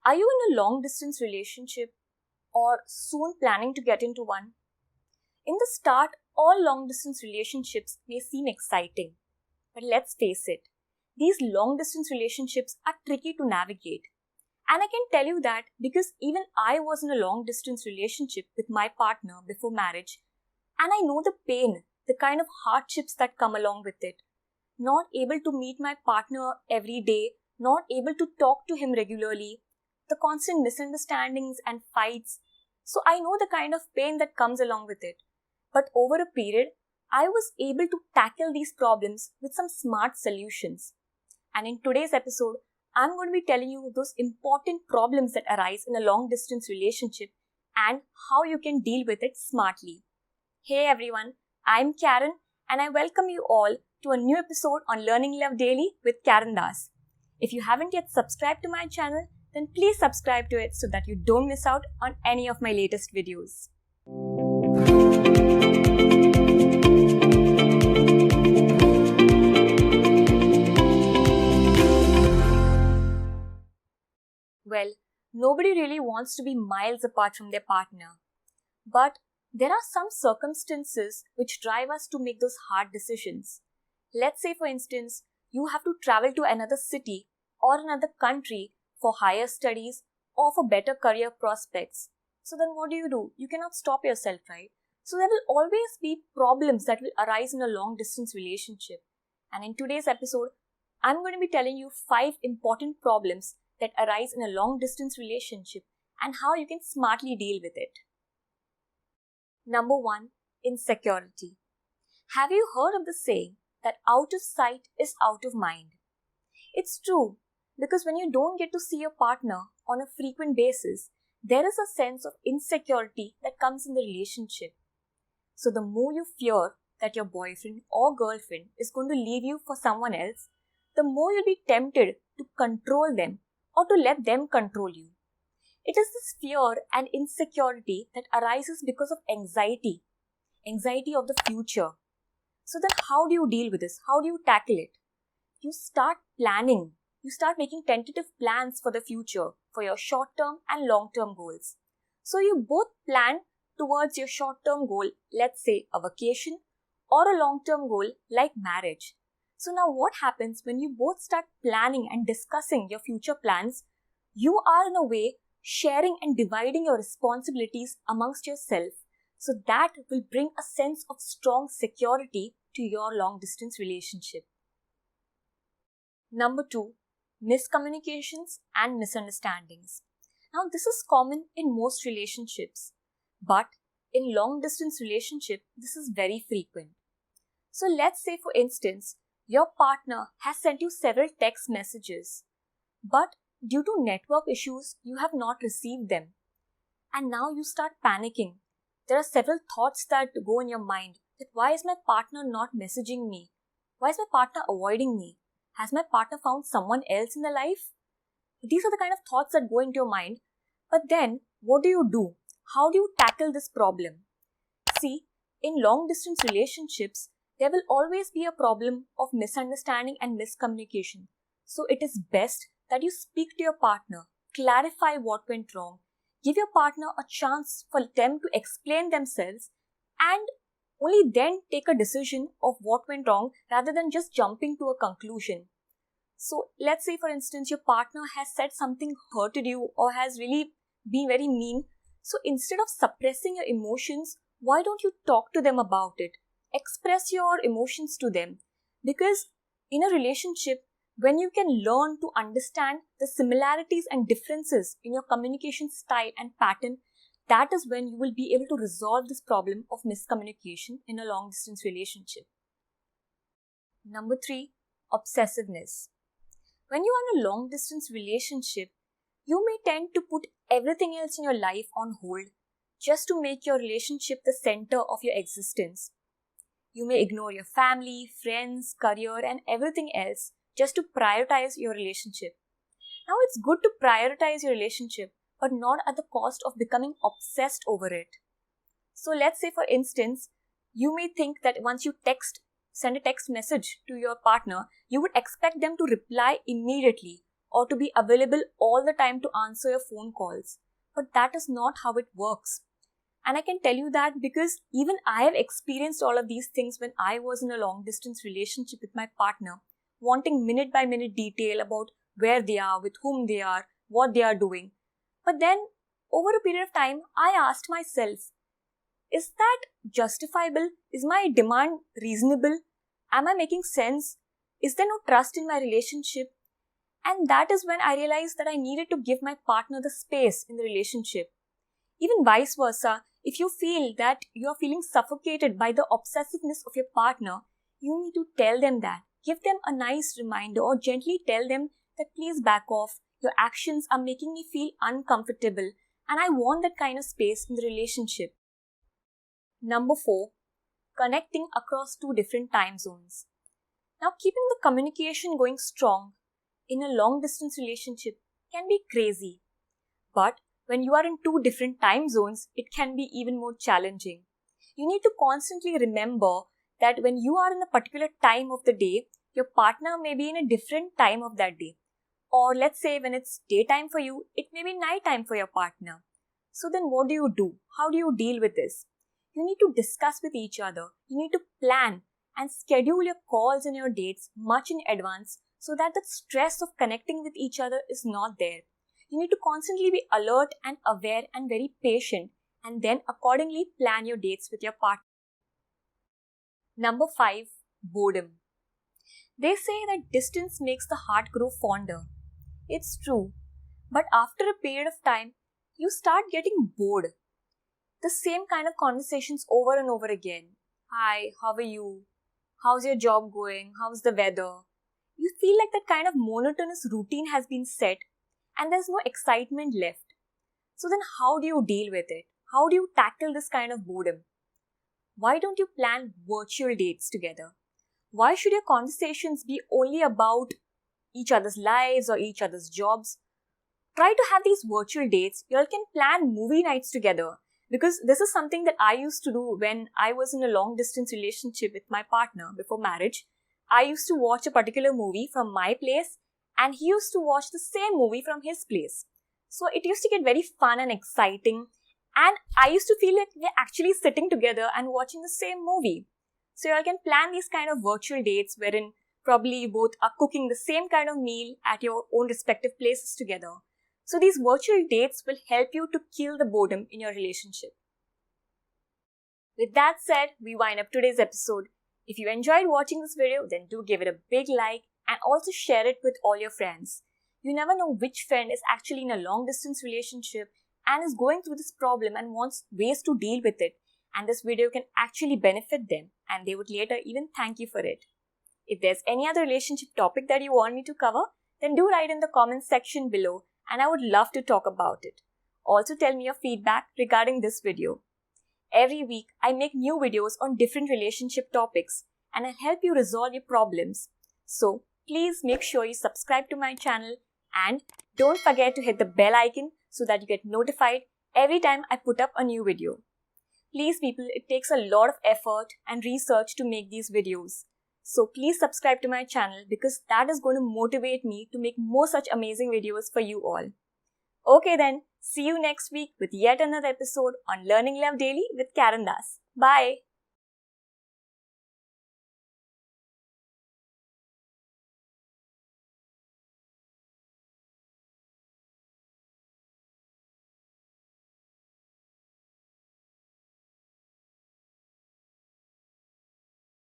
Are you in a long distance relationship or soon planning to get into one? In the start, all long distance relationships may seem exciting. But let's face it, these long distance relationships are tricky to navigate. And I can tell you that because even I was in a long distance relationship with my partner before marriage, and I know the pain, the kind of hardships that come along with it. Not able to meet my partner every day, not able to talk to him regularly, the constant misunderstandings and fights. So I know the kind of pain that comes along with it. But over a period, I was able to tackle these problems with some smart solutions. And in today's episode, I'm going to be telling you those important problems that arise in a long distance relationship and how you can deal with it smartly. Hey everyone, I'm Karen and I welcome you all to a new episode on Learning Love Daily with Karen Das. If you haven't yet subscribed to my channel, then please subscribe to it so that you don't miss out on any of my latest videos. Well, nobody really wants to be miles apart from their partner. But there are some circumstances which drive us to make those hard decisions. Let's say, for instance, you have to travel to another city or another country for higher studies or for better career prospects. So then what do? You cannot stop yourself, right? So there will always be problems that will arise in a long distance relationship. And in today's episode, I'm going to be telling you 5 important problems that arise in a long distance relationship and how you can smartly deal with it. Number 1, insecurity. Have you heard of the saying that out of sight is out of mind? It's true, because when you don't get to see your partner on a frequent basis, there is a sense of insecurity that comes in the relationship. So the more you fear that your boyfriend or girlfriend is going to leave you for someone else, the more you'll be tempted to control them or to let them control you. It is this fear and insecurity that arises because of anxiety of the future. So then how do you deal with this? How do you tackle it? You start planning. You start making tentative plans for the future, for your short-term and long-term goals. So you both plan towards your short-term goal, let's say a vacation, or a long-term goal like marriage. So now what happens when you both start planning and discussing your future plans? You are in a way sharing and dividing your responsibilities amongst yourself. So that will bring a sense of strong security to your long distance relationship. Number 2, miscommunications and misunderstandings. Now this is common in most relationships, but in long distance relationship, this is very frequent. So let's say, for instance, your partner has sent you several text messages, but due to network issues, you have not received them. And now you start panicking. There are several thoughts that go in your mind that why is my partner not messaging me? Why is my partner avoiding me? Has my partner found someone else in their life? These are the kind of thoughts that go into your mind. But then, what do? How do you tackle this problem? See, in long distance relationships, there will always be a problem of misunderstanding and miscommunication. So it is best that you speak to your partner, clarify what went wrong, give your partner a chance for them to explain themselves, and only then take a decision of what went wrong rather than just jumping to a conclusion. So let's say, for instance, your partner has said something hurted you or has really been very mean. So instead of suppressing your emotions, why don't you talk to them about it? Express your emotions to them. Because in a relationship, when you can learn to understand the similarities and differences in your communication style and pattern, that is when you will be able to resolve this problem of miscommunication in a long distance relationship. Number 3, obsessiveness. When you are in a long distance relationship, you may tend to put everything else in your life on hold just to make your relationship the center of your existence. You may ignore your family, friends, career, and everything else just to prioritize your relationship. Now it's good to prioritize your relationship, but not at the cost of becoming obsessed over it. So let's say, for instance, you may think that once you send a text message to your partner, you would expect them to reply immediately or to be available all the time to answer your phone calls. But that is not how it works. And I can tell you that because even I have experienced all of these things when I was in a long distance relationship with my partner, wanting minute by minute detail about where they are, with whom they are, what they are doing. But then, over a period of time, I asked myself, is that justifiable? Is my demand reasonable? Am I making sense? Is there no trust in my relationship? And that is when I realized that I needed to give my partner the space in the relationship. Even vice versa, if you feel that you are feeling suffocated by the obsessiveness of your partner, you need to tell them that. Give them a nice reminder or gently tell them that please back off. Your actions are making me feel uncomfortable and I want that kind of space in the relationship. Number 4, connecting across 2 different time zones. Now, keeping the communication going strong in a long distance relationship can be crazy. But when you are in 2 different time zones, it can be even more challenging. You need to constantly remember that when you are in a particular time of the day, your partner may be in a different time of that day. Or let's say when it's daytime for you, it may be nighttime for your partner. So then what do you do? How do you deal with this? You need to discuss with each other. You need to plan and schedule your calls and your dates much in advance so that the stress of connecting with each other is not there. You need to constantly be alert and aware and very patient and then accordingly plan your dates with your partner. Number 5, boredom. They say that distance makes the heart grow fonder. It's true, but after a period of time, you start getting bored. The same kind of conversations over and over again. Hi, how are you? How's your job going? How's the weather? You feel like that kind of monotonous routine has been set and there's no excitement left. So then how do you deal with it? How do you tackle this kind of boredom? Why don't you plan virtual dates together? Why should your conversations be only about each other's lives or each other's jobs? Try to have these virtual dates. You all can plan movie nights together. Because this is something that I used to do when I was in a long distance relationship with my partner before marriage. I used to watch a particular movie from my place and he used to watch the same movie from his place. So it used to get very fun and exciting and I used to feel like we're actually sitting together and watching the same movie. So you all can plan these kind of virtual dates wherein probably you both are cooking the same kind of meal at your own respective places together. So these virtual dates will help you to kill the boredom in your relationship. With that said, we wind up today's episode. If you enjoyed watching this video, then do give it a big like and also share it with all your friends. You never know which friend is actually in a long distance relationship and is going through this problem and wants ways to deal with it. And this video can actually benefit them and they would later even thank you for it. If there's any other relationship topic that you want me to cover, then do write in the comments section below and I would love to talk about it. Also tell me your feedback regarding this video. Every week, I make new videos on different relationship topics and I'll help you resolve your problems. So, please make sure you subscribe to my channel and don't forget to hit the bell icon so that you get notified every time I put up a new video. Please people, it takes a lot of effort and research to make these videos. So please subscribe to my channel because that is going to motivate me to make more such amazing videos for you all. Okay then, see you next week with yet another episode on Learning Love Daily with Karen Das. Bye!